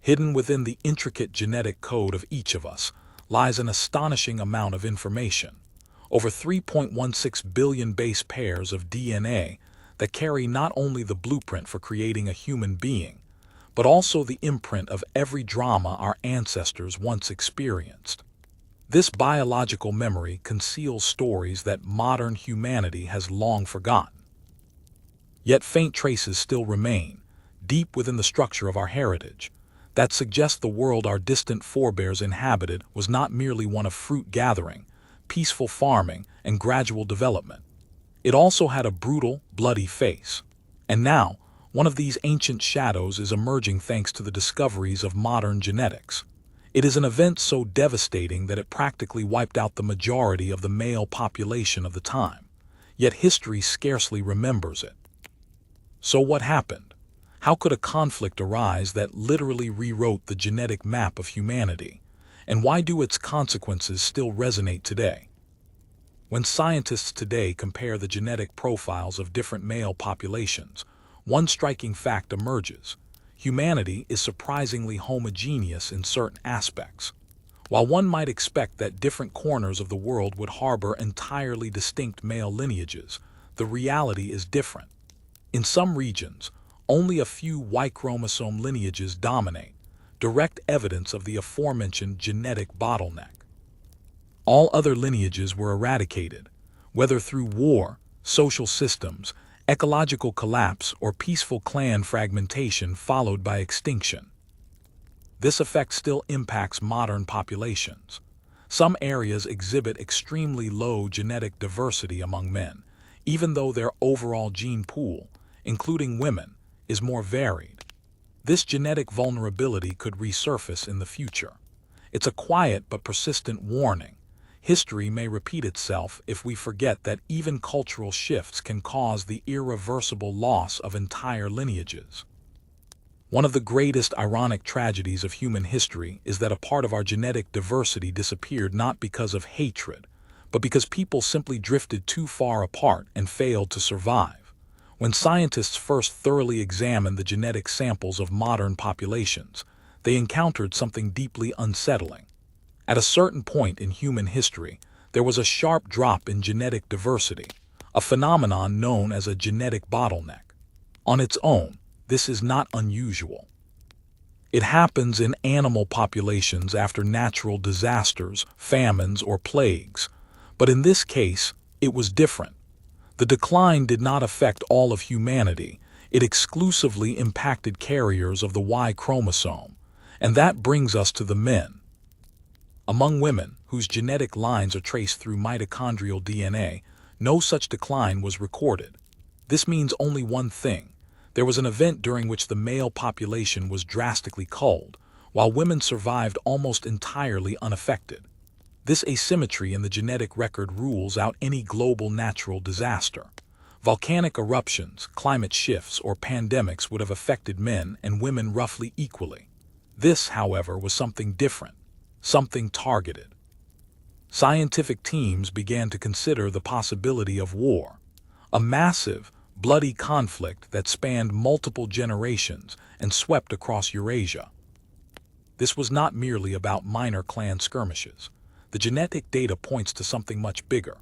Hidden within the intricate genetic code of each of us lies an astonishing amount of information. Over 3.16 billion base pairs of DNA that carry not only the blueprint for creating a human being, but also the imprint of every drama our ancestors once experienced. This biological memory conceals stories that modern humanity has long forgotten. Yet faint traces still remain, deep within the structure of our heritage, that suggest the world our distant forebears inhabited was not merely one of fruit gathering, peaceful farming, and gradual development. It also had a brutal, bloody face. And now, one of these ancient shadows is emerging thanks to the discoveries of modern genetics. It is an event so devastating that it practically wiped out the majority of the male population of the time, yet history scarcely remembers it. So what happened? How could a conflict arise that literally rewrote the genetic map of humanity? And why do its consequences still resonate today? When scientists today compare the genetic profiles of different male populations, one striking fact emerges. Humanity is surprisingly homogeneous in certain aspects. While one might expect that different corners of the world would harbor entirely distinct male lineages, the reality is different. In some regions, only a few Y chromosome lineages dominate, direct evidence of the aforementioned genetic bottleneck. All other lineages were eradicated, whether through war, social systems, ecological collapse, or peaceful clan fragmentation followed by extinction. This effect still impacts modern populations. Some areas exhibit extremely low genetic diversity among men, even though their overall gene pool, including women, is more varied. This genetic vulnerability could resurface in the future. It's a quiet but persistent warning. History may repeat itself if we forget that even cultural shifts can cause the irreversible loss of entire lineages. One of the greatest ironic tragedies of human history is that a part of our genetic diversity disappeared not because of hatred, but because people simply drifted too far apart and failed to survive. When scientists first thoroughly examined the genetic samples of modern populations, they encountered something deeply unsettling. At a certain point in human history, there was a sharp drop in genetic diversity, a phenomenon known as a genetic bottleneck. On its own, this is not unusual. It happens in animal populations after natural disasters, famines, or plagues. But in this case, it was different. The decline did not affect all of humanity. It exclusively impacted carriers of the Y chromosome. And that brings us to the men. Among women, whose genetic lines are traced through mitochondrial DNA, no such decline was recorded. This means only one thing. There was an event during which the male population was drastically culled, while women survived almost entirely unaffected. This asymmetry in the genetic record rules out any global natural disaster. Volcanic eruptions, climate shifts, or pandemics would have affected men and women roughly equally. This, however, was something different. Something targeted. Scientific teams began to consider the possibility of war, a massive, bloody conflict that spanned multiple generations and swept across Eurasia. This was not merely about minor clan skirmishes. The genetic data points to something much bigger.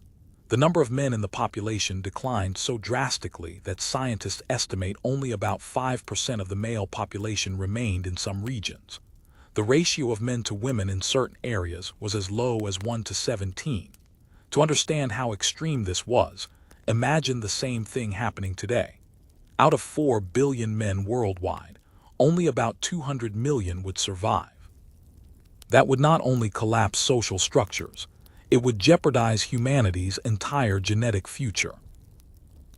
The number of men in the population declined so drastically that scientists estimate only about 5% of the male population remained in some regions. The ratio of men to women in certain areas was as low as 1 to 17. To understand how extreme this was, imagine the same thing happening today. Out of 4 billion men worldwide, only about 200 million would survive. That would not only collapse social structures, it would jeopardize humanity's entire genetic future.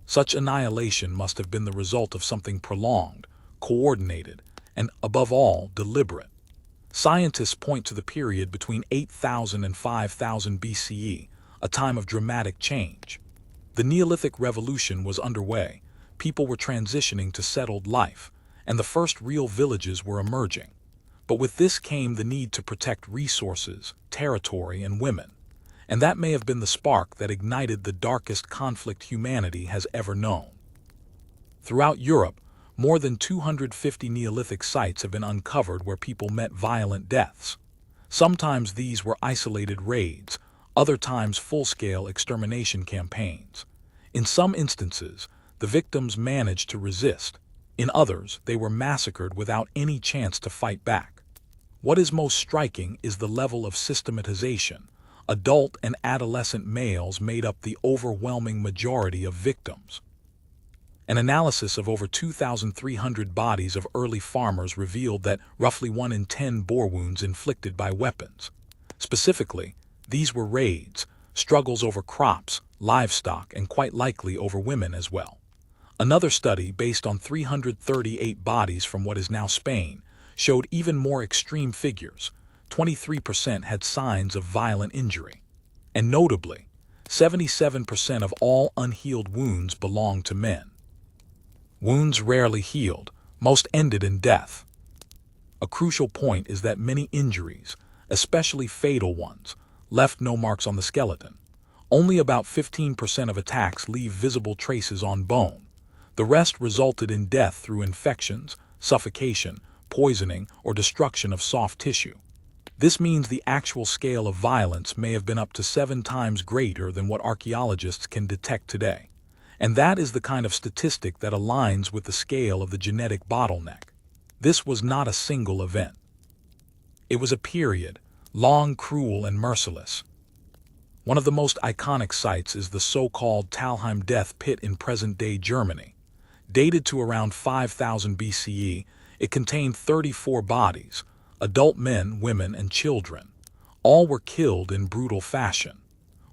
Such annihilation must have been the result of something prolonged, coordinated, and, above all, deliberate. Scientists point to the period between 8000 and 5000 BCE, a time of dramatic change. The Neolithic Revolution was underway, people were transitioning to settled life, and the first real villages were emerging. But with this came the need to protect resources, territory, and women. And that may have been the spark that ignited the darkest conflict humanity has ever known. Throughout Europe, More than 250 Neolithic sites have been uncovered where people met violent deaths. Sometimes these were isolated raids, other times full-scale extermination campaigns. In some instances, the victims managed to resist. In others, they were massacred without any chance to fight back. What is most striking is the level of systematization. Adult and adolescent males made up the overwhelming majority of victims. An analysis of over 2,300 bodies of early farmers revealed that roughly 1 in 10 bore wounds inflicted by weapons. Specifically, these were raids, struggles over crops, livestock, and quite likely over women as well. Another study, based on 338 bodies from what is now Spain, showed even more extreme figures. 23% had signs of violent injury. And notably, 77% of all unhealed wounds belonged to men. Wounds rarely healed, most ended in death. A crucial point is that many injuries, especially fatal ones, left no marks on the skeleton. Only about 15% of attacks leave visible traces on bone. The rest resulted in death through infections, suffocation, poisoning, or destruction of soft tissue. This means the actual scale of violence may have been up to 7 times greater than what archaeologists can detect today. And that is the kind of statistic that aligns with the scale of the genetic bottleneck. This was not a single event. It was a period, long, cruel, and merciless. One of the most iconic sites is the so-called Talheim death pit in present-day Germany. Dated to around 5000 BCE, it contained 34 bodies, adult men, women, and children. All were killed in brutal fashion.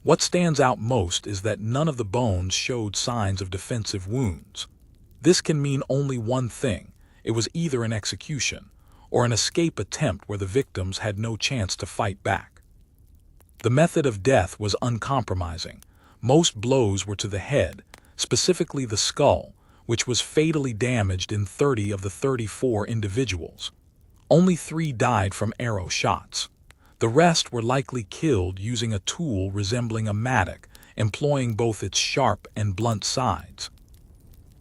What stands out most is that none of the bones showed signs of defensive wounds. This can mean only one thing: it was either an execution or an escape attempt where the victims had no chance to fight back. The method of death was uncompromising. Most blows were to the head, specifically the skull, which was fatally damaged in 30 of the 34 individuals. Only 3 died from arrow shots. The rest were likely killed using a tool resembling a mattock, employing both its sharp and blunt sides.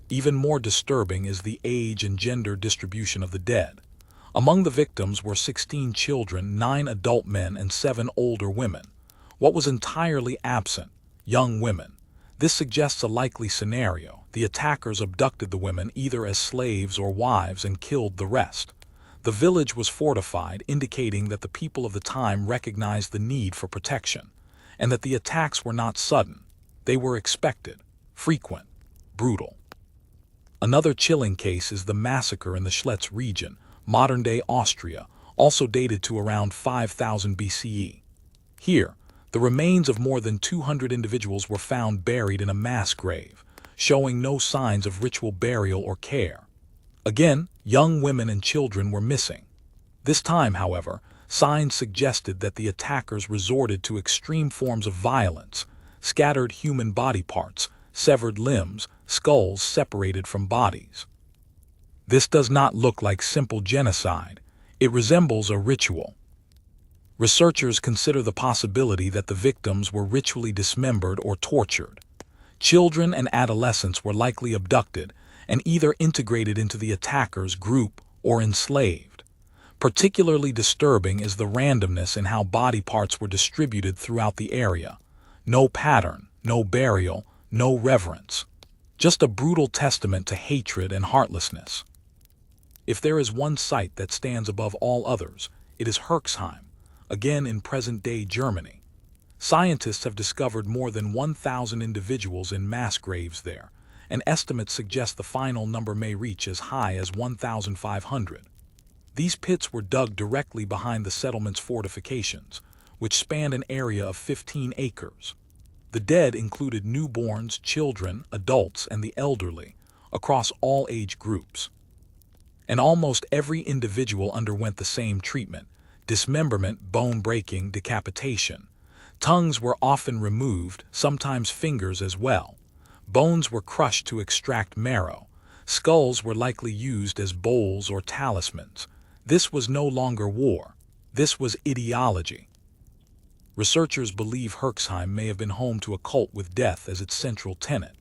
Even more disturbing is the age and gender distribution of the dead. Among the victims were 16 children, 9 adult men, and 7 older women. What was entirely absent? Young women. This suggests a likely scenario. The attackers abducted the women either as slaves or wives and killed the rest. The village was fortified, indicating that the people of the time recognized the need for protection, and that the attacks were not sudden. They were expected, frequent, brutal. Another chilling case is the massacre in the Schlitz region, modern-day Austria, also dated to around 5000 BCE. Here, the remains of more than 200 individuals were found buried in a mass grave, showing no signs of ritual burial or care. Again, young women and children were missing. This time, however, signs suggested that the attackers resorted to extreme forms of violence: scattered human body parts, severed limbs, skulls separated from bodies. This does not look like simple genocide. It resembles a ritual. Researchers consider the possibility that the victims were ritually dismembered or tortured. Children and adolescents were likely abducted and either integrated into the attackers' group or enslaved. Particularly disturbing is the randomness in how body parts were distributed throughout the area. No pattern, no burial, no reverence. Just a brutal testament to hatred and heartlessness. If there is one site that stands above all others, it is Herxheim, again in present-day Germany. Scientists have discovered more than 1,000 individuals in mass graves there, and estimates suggest the final number may reach as high as 1,500. These pits were dug directly behind the settlement's fortifications, which spanned an area of 15 acres. The dead included newborns, children, adults, and the elderly, across all age groups. And almost every individual underwent the same treatment: dismemberment, bone breaking, decapitation. Tongues were often removed, sometimes fingers as well. Bones were crushed to extract marrow. Skulls were likely used as bowls or talismans. This was no longer war. This was ideology. Researchers believe Herxheim may have been home to a cult with death as its central tenet.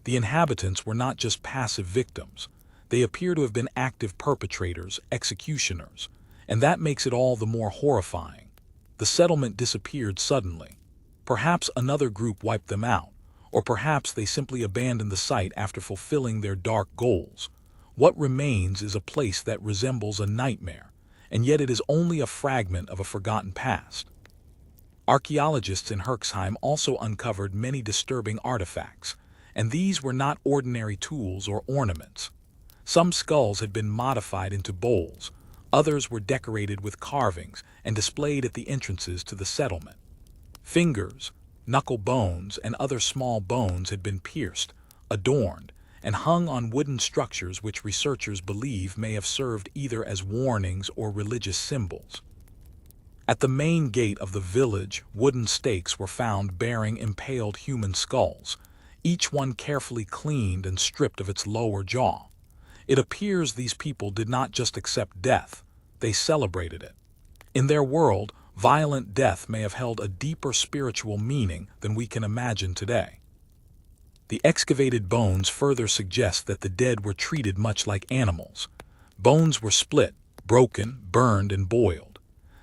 The inhabitants were not just passive victims. They appear to have been active perpetrators, executioners, and that makes it all the more horrifying. The settlement disappeared suddenly. Perhaps another group wiped them out, or perhaps they simply abandoned the site after fulfilling their dark goals. What remains is a place that resembles a nightmare, and yet it is only a fragment of a forgotten past. Archaeologists in Herxheim also uncovered many disturbing artifacts, and these were not ordinary tools or ornaments. Some skulls had been modified into bowls, others were decorated with carvings and displayed at the entrances to the settlement. Fingers, knuckle bones, and other small bones had been pierced, adorned, and hung on wooden structures which researchers believe may have served either as warnings or religious symbols. At the main gate of the village, wooden stakes were found bearing impaled human skulls, each one carefully cleaned and stripped of its lower jaw. It appears these people did not just accept death, they celebrated it. In their world, violent death may have held a deeper spiritual meaning than we can imagine today. The excavated bones further suggest that the dead were treated much like animals. Bones were split, broken, burned, and boiled.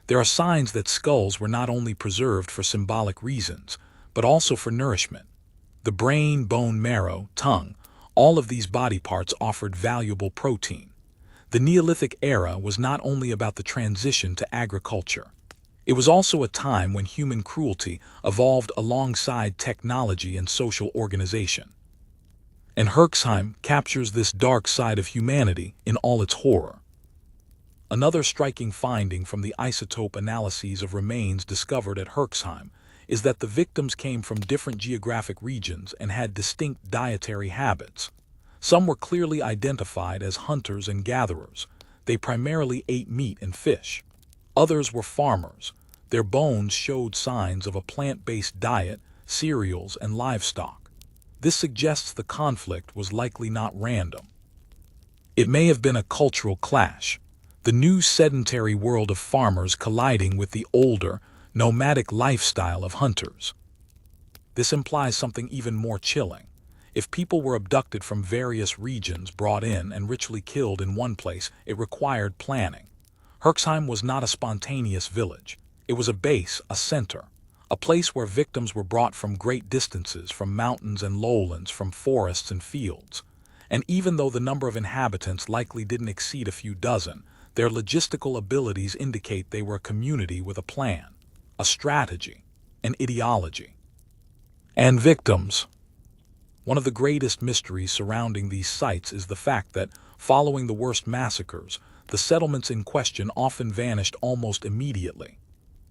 There are signs that skulls were not only preserved for symbolic reasons, but also for nourishment. The brain, bone marrow, tongue, all of these body parts offered valuable protein. The Neolithic era was not only about the transition to agriculture. It was also a time when human cruelty evolved alongside technology and social organization. And Herxheim captures this dark side of humanity in all its horror. Another striking finding from the isotope analyses of remains discovered at Herxheim is that the victims came from different geographic regions and had distinct dietary habits. Some were clearly identified as hunters and gatherers. They primarily ate meat and fish. Others were farmers. Their bones showed signs of a plant-based diet, cereals, and livestock. This suggests the conflict was likely not random. It may have been a cultural clash, the new sedentary world of farmers colliding with the older, nomadic lifestyle of hunters. This implies something even more chilling. If people were abducted from various regions, brought in, and ritually killed in one place, it required planning. Herxheim was not a spontaneous village. It was a base, a center, a place where victims were brought from great distances, from mountains and lowlands, from forests and fields. And even though the number of inhabitants likely didn't exceed a few dozen, their logistical abilities indicate they were a community with a plan, a strategy, an ideology. And victims. One of the greatest mysteries surrounding these sites is the fact that, following the worst massacres, the settlements in question often vanished almost immediately.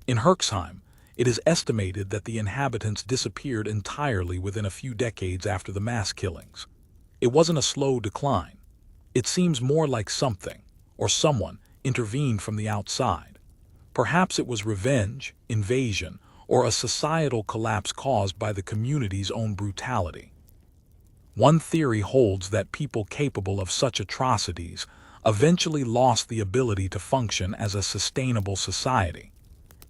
In Herxheim, it is estimated that the inhabitants disappeared entirely within a few decades after the mass killings. It wasn't a slow decline. It seems more like something, or someone, intervened from the outside. Perhaps it was revenge, invasion, or a societal collapse caused by the community's own brutality. One theory holds that people capable of such atrocities eventually lost the ability to function as a sustainable society.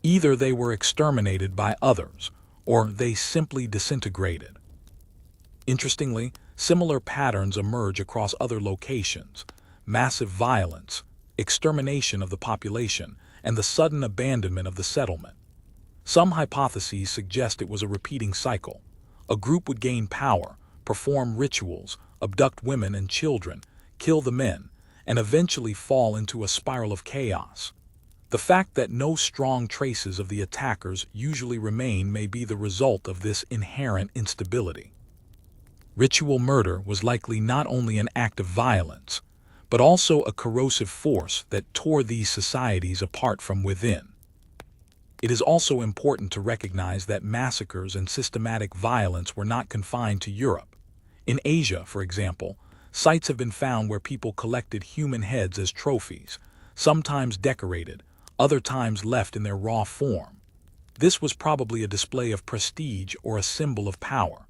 Either they were exterminated by others, or they simply disintegrated. Interestingly, similar patterns emerge across other locations: massive violence, extermination of the population, and the sudden abandonment of the settlement. Some hypotheses suggest it was a repeating cycle. A group would gain power, perform rituals, abduct women and children, kill the men, and eventually fall into a spiral of chaos. The fact that no strong traces of the attackers usually remain may be the result of this inherent instability. Ritual murder was likely not only an act of violence, but also a corrosive force that tore these societies apart from within. It is also important to recognize that massacres and systematic violence were not confined to Europe. In Asia, for example, sites have been found where people collected human heads as trophies, sometimes decorated, other times left in their raw form. This was probably a display of prestige or a symbol of power.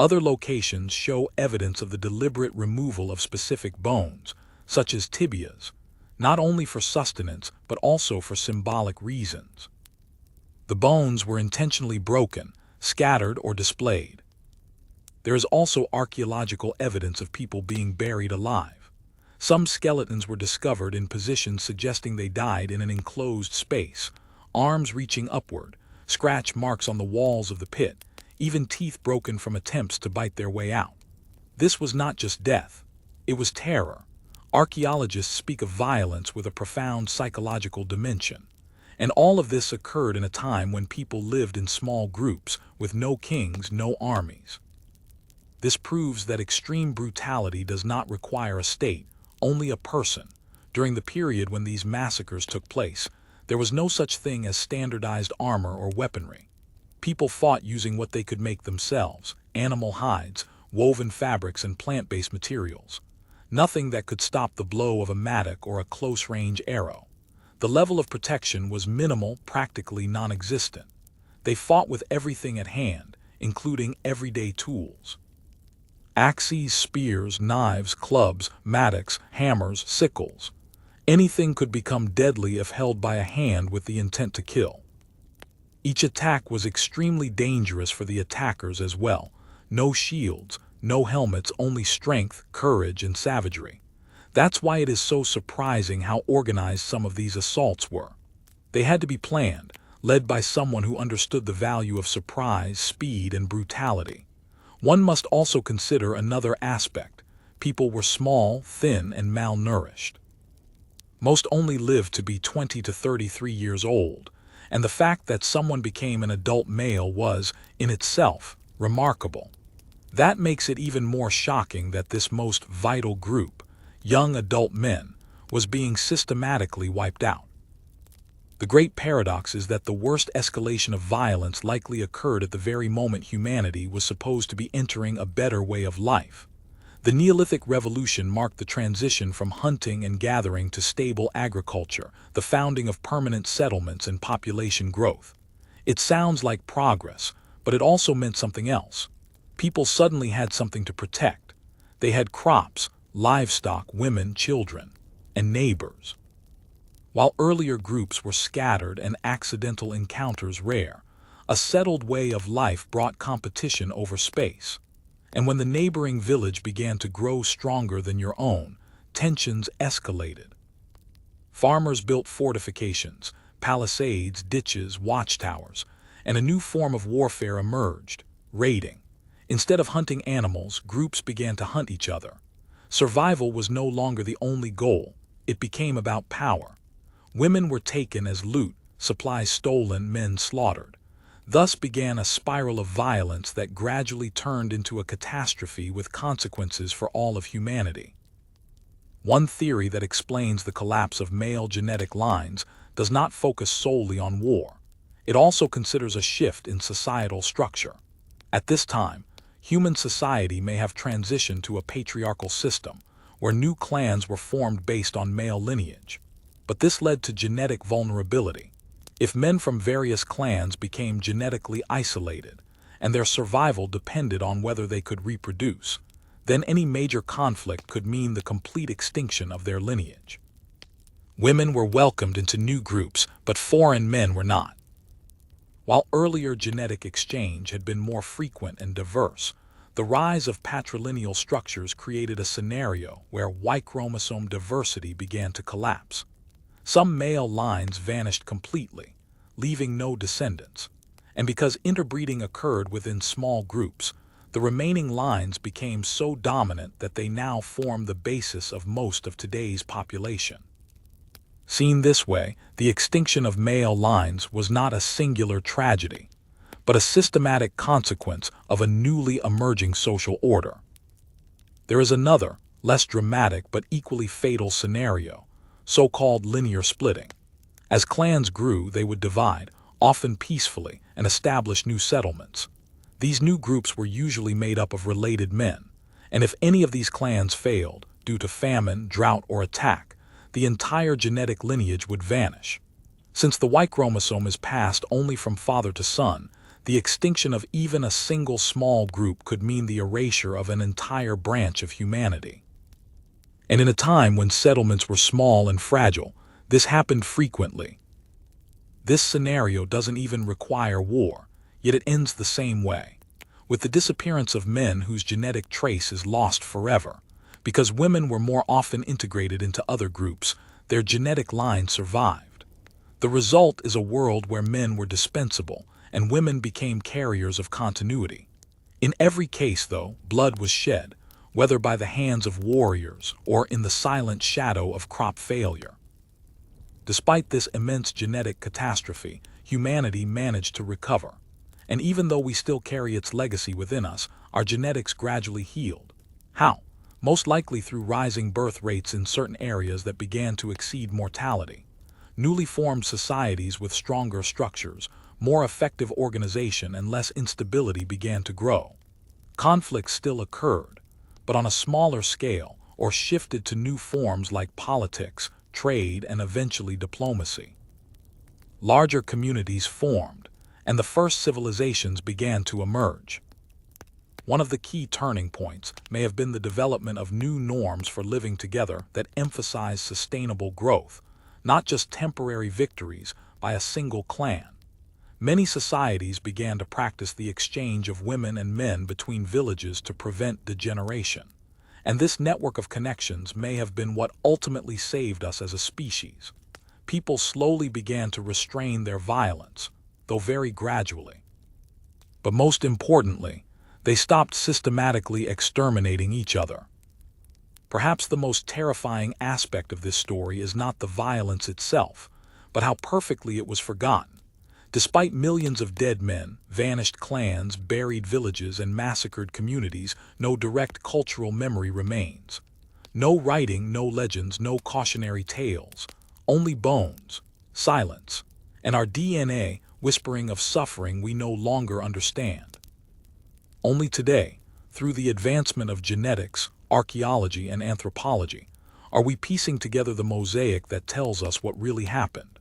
Other locations show evidence of the deliberate removal of specific bones, such as tibias, not only for sustenance but also for symbolic reasons. The bones were intentionally broken, scattered, or displayed. There is also archaeological evidence of people being buried alive. Some skeletons were discovered in positions suggesting they died in an enclosed space, arms reaching upward, scratch marks on the walls of the pit, even teeth broken from attempts to bite their way out. This was not just death, it was terror. Archaeologists speak of violence with a profound psychological dimension. And all of this occurred in a time when people lived in small groups, with no kings, no armies. This proves that extreme brutality does not require a state, only a person. During the period when these massacres took place, there was no such thing as standardized armor or weaponry. People fought using what they could make themselves: animal hides, woven fabrics, and plant-based materials. Nothing that could stop the blow of a mattock or a close-range arrow. The level of protection was minimal, practically non-existent. They fought with everything at hand, including everyday tools. Axes, spears, knives, clubs, mattocks, hammers, sickles. Anything could become deadly if held by a hand with the intent to kill. Each attack was extremely dangerous for the attackers as well. No shields, no helmets, only strength, courage, and savagery. That's why it is so surprising how organized some of these assaults were. They had to be planned, led by someone who understood the value of surprise, speed, and brutality. One must also consider another aspect. People were small, thin, and malnourished. Most only lived to be 20 to 33 years old, and the fact that someone became an adult male was, in itself, remarkable. That makes it even more shocking that this most vital group, young adult men, was being systematically wiped out. The great paradox is that the worst escalation of violence likely occurred at the very moment humanity was supposed to be entering a better way of life. The Neolithic Revolution marked the transition from hunting and gathering to stable agriculture, the founding of permanent settlements and population growth. It sounds like progress, but it also meant something else. People suddenly had something to protect. They had crops, livestock, women, children, and neighbors. While earlier groups were scattered and accidental encounters rare, a settled way of life brought competition over space. And when the neighboring village began to grow stronger than your own, tensions escalated. Farmers built fortifications, palisades, ditches, watchtowers, and a new form of warfare emerged: raiding. Instead of hunting animals, groups began to hunt each other. Survival was no longer the only goal, it became about power. Women were taken as loot, supplies stolen, men slaughtered. Thus began a spiral of violence that gradually turned into a catastrophe with consequences for all of humanity. One theory that explains the collapse of male genetic lines does not focus solely on war. It also considers a shift in societal structure. At this time, human society may have transitioned to a patriarchal system, where new clans were formed based on male lineage. But this led to genetic vulnerability. If men from various clans became genetically isolated, and their survival depended on whether they could reproduce, then any major conflict could mean the complete extinction of their lineage. Women were welcomed into new groups, but foreign men were not. While earlier genetic exchange had been more frequent and diverse, the rise of patrilineal structures created a scenario where Y chromosome diversity began to collapse. Some male lines vanished completely, leaving no descendants. And because interbreeding occurred within small groups, the remaining lines became so dominant that they now form the basis of most of today's population. Seen this way, the extinction of male lines was not a singular tragedy, but a systematic consequence of a newly emerging social order. There is another, less dramatic but equally fatal scenario, so-called linear splitting. As clans grew, they would divide, often peacefully, and establish new settlements. These new groups were usually made up of related men, and if any of these clans failed, due to famine, drought, or attack, the entire genetic lineage would vanish. Since the Y chromosome is passed only from father to son, the extinction of even a single small group could mean the erasure of an entire branch of humanity. And in a time when settlements were small and fragile, this happened frequently. This scenario doesn't even require war, yet it ends the same way, with the disappearance of men whose genetic trace is lost forever, Because women were more often integrated into other groups, their genetic line survived. The result is a world where men were dispensable and women became carriers of continuity. In every case, though, blood was shed, whether by the hands of warriors or in the silent shadow of crop failure. Despite this immense genetic catastrophe, humanity managed to recover. And even though we still carry its legacy within us, our genetics gradually healed. How? Most likely through rising birth rates in certain areas that began to exceed mortality. Newly formed societies with stronger structures, more effective organization, and less instability began to grow. Conflicts still occurred, but on a smaller scale, or shifted to new forms like politics, trade, and eventually diplomacy. Larger communities formed, and the first civilizations began to emerge. One of the key turning points may have been the development of new norms for living together that emphasize sustainable growth, not just temporary victories by a single clan. Many societies began to practice the exchange of women and men between villages to prevent degeneration. And this network of connections may have been what ultimately saved us as a species. People slowly began to restrain their violence, though very gradually. But most importantly, they stopped systematically exterminating each other. Perhaps the most terrifying aspect of this story is not the violence itself, but how perfectly it was forgotten. Despite millions of dead men, vanished clans, buried villages, and massacred communities, no direct cultural memory remains. No writing, no legends, no cautionary tales. Only bones, silence, and our DNA whispering of suffering we no longer understand. Only today, through the advancement of genetics, archaeology, and anthropology, are we piecing together the mosaic that tells us what really happened.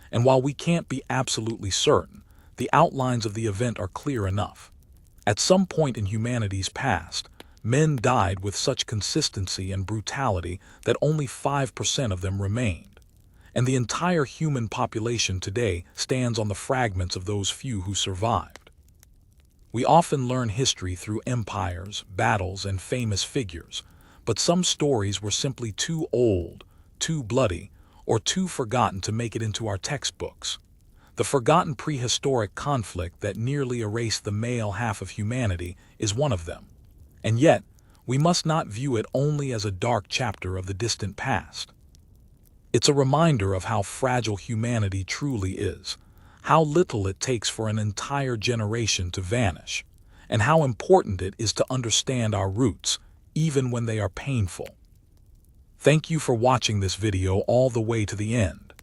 And while we can't be absolutely certain, the outlines of the event are clear enough. At some point in humanity's past, men died with such consistency and brutality that only 5% of them remained. And the entire human population today stands on the fragments of those few who survived. We often learn history through empires, battles, and famous figures, but some stories were simply too old, too bloody, or too forgotten to make it into our textbooks. The forgotten prehistoric conflict that nearly erased the male half of humanity is one of them. And yet, we must not view it only as a dark chapter of the distant past. It's a reminder of how fragile humanity truly is, how little it takes for an entire generation to vanish, and how important it is to understand our roots, even when they are painful. Thank you for watching this video all the way to the end.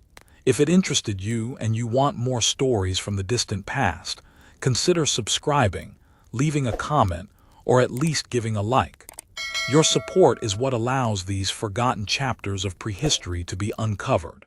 If it interested you and you want more stories from the distant past, consider subscribing, leaving a comment, or at least giving a like. Your support is what allows these forgotten chapters of prehistory to be uncovered.